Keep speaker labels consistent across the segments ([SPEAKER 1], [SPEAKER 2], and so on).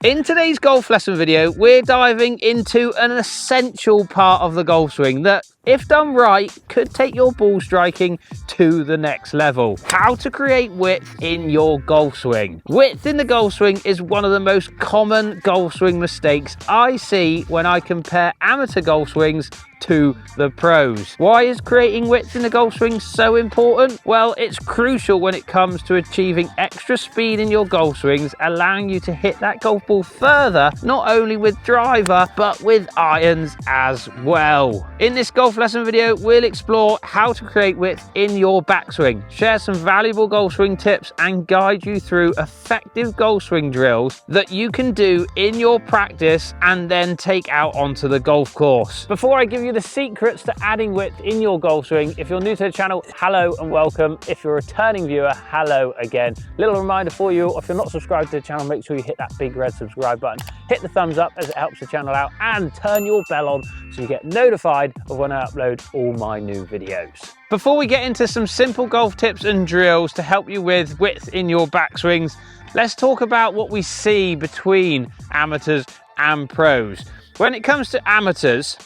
[SPEAKER 1] In today's golf lesson video, we're diving into an essential part of the golf swing that, if done right, could take your ball striking to the next level. How to create width in your golf swing. Width in the golf swing is one of the most common golf swing mistakes I see when I compare amateur golf swings to the pros. Why is creating width in the golf swing so important? Well, it's crucial when it comes to achieving extra speed in your golf swings, allowing you to hit that golf ball further, not only with driver, but with irons as well. In this golf lesson video, we'll explore how to create width in your backswing, share some valuable golf swing tips, and guide you through effective golf swing drills that you can do in your practice and then take out onto the golf course. Before I give you the secrets to adding width in your golf swing, if you're new to the channel, hello and welcome. If you're a returning viewer, hello again. Little reminder for you, if you're not subscribed to the channel, make sure you hit that big red subscribe button, hit the thumbs up as it helps the channel out, and turn your bell on so you get notified of when I upload all my new videos. Before we get into some simple golf tips and drills to help you with width in your backswings, let's talk about what we see between amateurs and pros. When it comes to amateurs,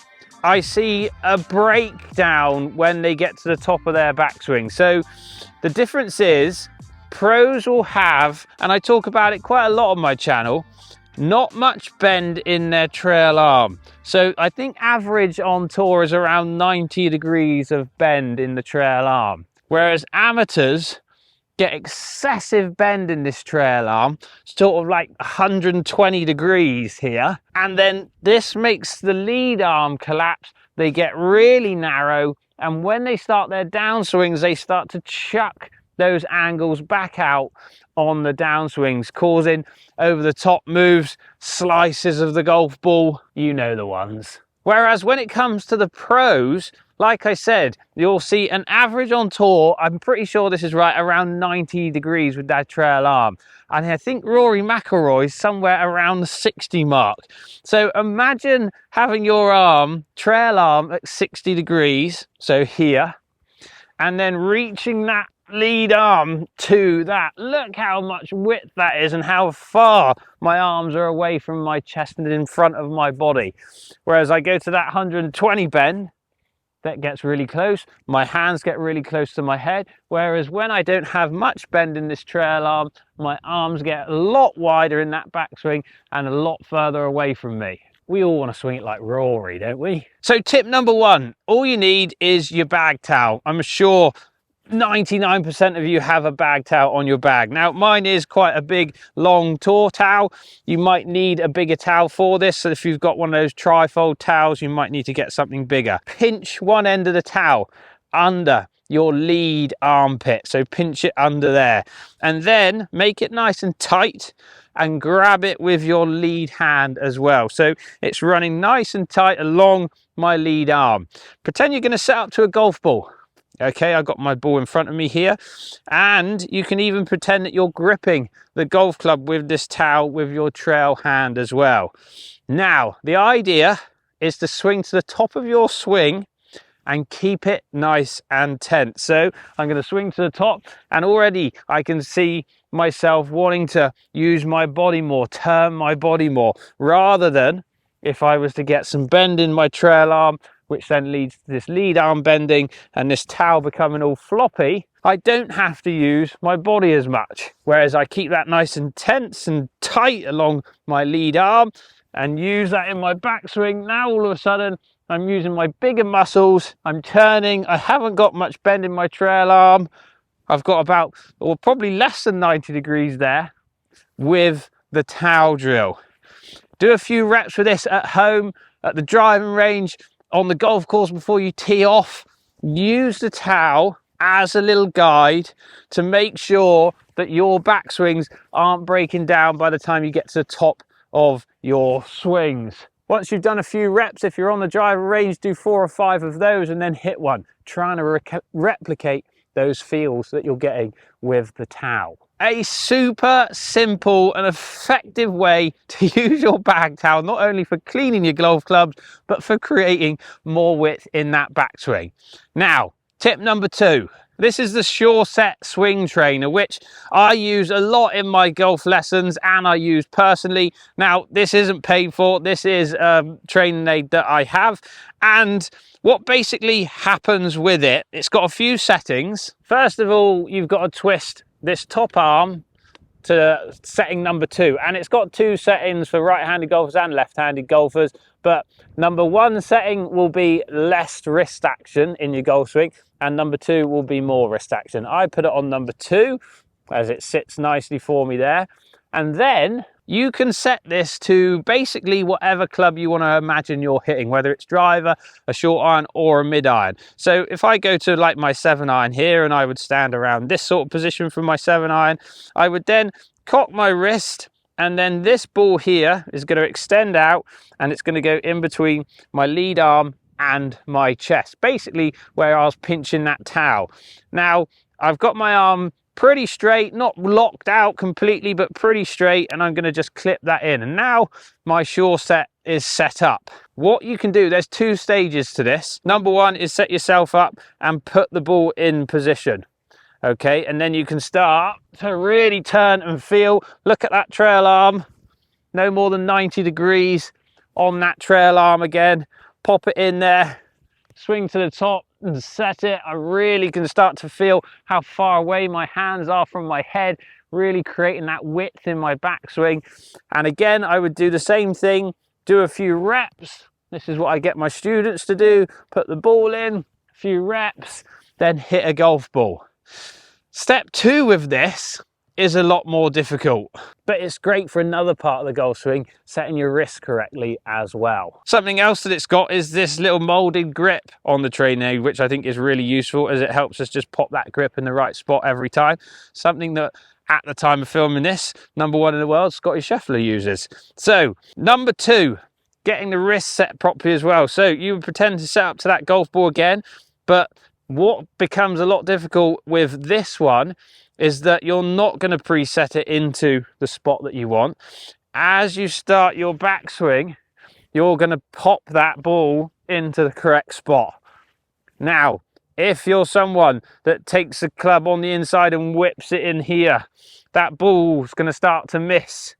[SPEAKER 1] I see a breakdown when they get to the top of their backswing. So the difference is pros will have, and I talk about it quite a lot on my channel, not much bend in their trail arm. So I think average on tour is around 90 degrees of bend in the trail arm. Whereas amateurs get excessive bend in this trail arm, sort of like 120 degrees here. And then this makes the lead arm collapse. They get really narrow. And when they start their downswings, they start to chuck those angles back out on the downswings, causing over the top moves, slices of the golf ball, you know the ones. Whereas when it comes to the pros, like I said, you'll see an average on tour, I'm pretty sure this is right, around 90 degrees with that trail arm. And I think Rory McIlroy's somewhere around the 60 mark. So imagine having your trail arm at 60 degrees, so here, and then reaching that lead arm to that. Look how much width that is and how far my arms are away from my chest and in front of my body. Whereas I go to that 120 bend, that gets really close, my hands get really close to my head. Whereas when I don't have much bend in this trail arm, my arms get a lot wider in that backswing and a lot further away from me. We all want to swing it like Rory, don't we? So tip number one, all you need is your bag towel. I'm sure 99% of you have a bag towel on your bag. Now mine is quite a big long tour towel. You might need a bigger towel for this, so if you've got one of those tri-fold towels, you might need to get something bigger. Pinch one end of the towel under your lead armpit, so pinch it under there, and then make it nice and tight and grab it with your lead hand as well, so it's running nice and tight along my lead arm. Pretend you're going to set up to a golf ball. Okay, I've got my ball in front of me here, and you can even pretend that you're gripping the golf club with this towel with your trail hand as well. Now, the idea is to swing to the top of your swing and keep it nice and tense. So I'm going to swing to the top, and already I can see myself wanting to use my body more, turn my body more, rather than if I was to get some bend in my trail arm, which then leads to this lead arm bending and this towel becoming all floppy, I don't have to use my body as much. Whereas I keep that nice and tense and tight along my lead arm and use that in my backswing. Now all of a sudden I'm using my bigger muscles, I'm turning, I haven't got much bend in my trail arm. I've got about, or probably less than 90 degrees there with the towel drill. Do a few reps with this at home, at the driving range, on the golf course before you tee off. Use the towel as a little guide to make sure that your backswings aren't breaking down by the time you get to the top of your swings. Once you've done a few reps, if you're on the driving range, do 4 or 5 of those and then hit one, trying to replicate those feels that you're getting with the towel. A super simple and effective way to use your bag towel, not only for cleaning your golf clubs, but for creating more width in that backswing. Now, tip number 2, This is the Sure Set swing trainer, which I use a lot in my golf lessons and I use personally. Now, this isn't paid for. This is a training aid that I have. And what basically happens with it, it's got a few settings. First of all, you've got to twist this top arm to setting number 2, and it's got 2 settings for right-handed golfers and left-handed golfers, but number 1 setting will be less wrist action in your golf swing, and number 2 will be more wrist action. I put it on number 2 as it sits nicely for me there, and then you can set this to basically whatever club you want to imagine you're hitting, whether it's driver, a short iron or a mid iron. So if I go to like my 7 iron here and I would stand around this sort of position from my 7 iron, I would then cock my wrist, and then this ball here is going to extend out and it's going to go in between my lead arm and my chest, basically where I was pinching that towel. Now I've got my arm pretty straight, not locked out completely, but pretty straight, and I'm going to just clip that in, and now my Sure Set is set up. What you can do, there's 2 stages to this. Number 1 is set yourself up and put the ball in position, okay, and then you can start to really turn and feel. Look at that trail arm, no more than 90 degrees on that trail arm again. Pop it in there, swing to the top and set it. I really can start to feel how far away my hands are from my head, really creating that width in my backswing. And again, I would do the same thing, do a few reps. This is what I get my students to do. Put the ball in, a few reps, then hit a golf ball. Step 2 with this is a lot more difficult, but it's great for another part of the golf swing, setting your wrist correctly as well. Something else that it's got is this little molded grip on the training aid, which I think is really useful as it helps us just pop that grip in the right spot every time. Something that at the time of filming this, number 1 in the world, Scotty Scheffler uses. So number 2, getting the wrist set properly as well. So you would pretend to set up to that golf ball again, but what becomes a lot difficult with this one is that you're not going to preset it into the spot that you want. As you start your backswing, you're going to pop that ball into the correct spot. Now, if you're someone that takes the club on the inside and whips it in here, that ball's going to start to miss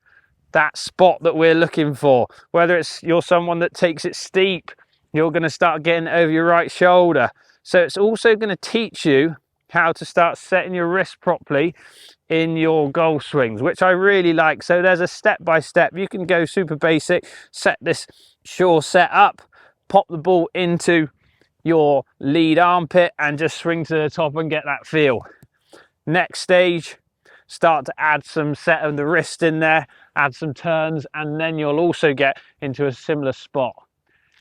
[SPEAKER 1] that spot that we're looking for. Whether it's you're someone that takes it steep, you're going to start getting over your right shoulder. So it's also going to teach you how to start setting your wrist properly in your golf swings, which I really like. So there's a step-by-step. You can go super basic, set this Sure Set up, pop the ball into your lead armpit and just swing to the top and get that feel. Next stage, start to add some set of the wrist in there, add some turns, and then you'll also get into a similar spot.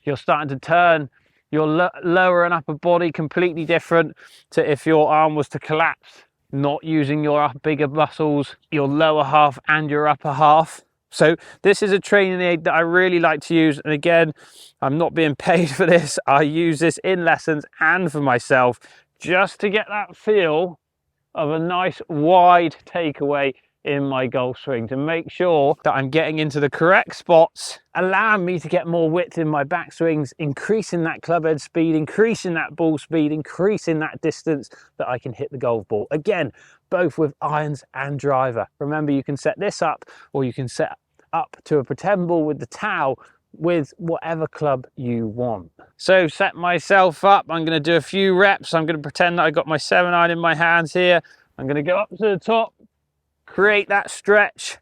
[SPEAKER 1] You're starting to turn your lower and upper body completely different to if your arm was to collapse, not using your bigger muscles, your lower half and your upper half. So this is a training aid that I really like to use. And again, I'm not being paid for this. I use this in lessons and for myself just to get that feel of a nice wide takeaway in my golf swing, to make sure that I'm getting into the correct spots, allowing me to get more width in my backswings, increasing that club head speed, increasing that ball speed, increasing that distance that I can hit the golf ball. Again, both with irons and driver. Remember, you can set this up, or you can set up to a pretend ball with the towel with whatever club you want. So set myself up. I'm going to do a few reps. I'm going to pretend that I got my 7 iron in my hands here. I'm going to go up to the top, create that stretch,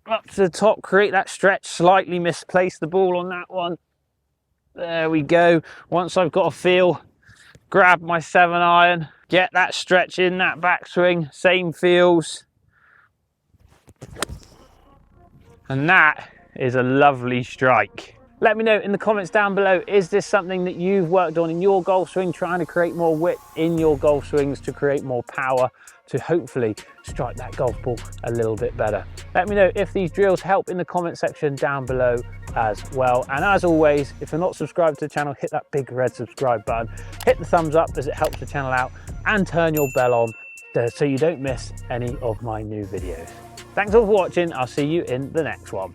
[SPEAKER 1] up to the top, create that stretch, slightly misplace the ball on that one. There we go. Once I've got a feel, grab my 7 iron, get that stretch in that backswing, same feels. And that is a lovely strike. Let me know in the comments down below, is this something that you've worked on in your golf swing, trying to create more width in your golf swings to create more power, to hopefully strike that golf ball a little bit better? Let me know if these drills help in the comment section down below as well. And as always, if you're not subscribed to the channel, hit that big red subscribe button, hit the thumbs up as it helps the channel out, and turn your bell on so you don't miss any of my new videos. Thanks all for watching. I'll see you in the next one.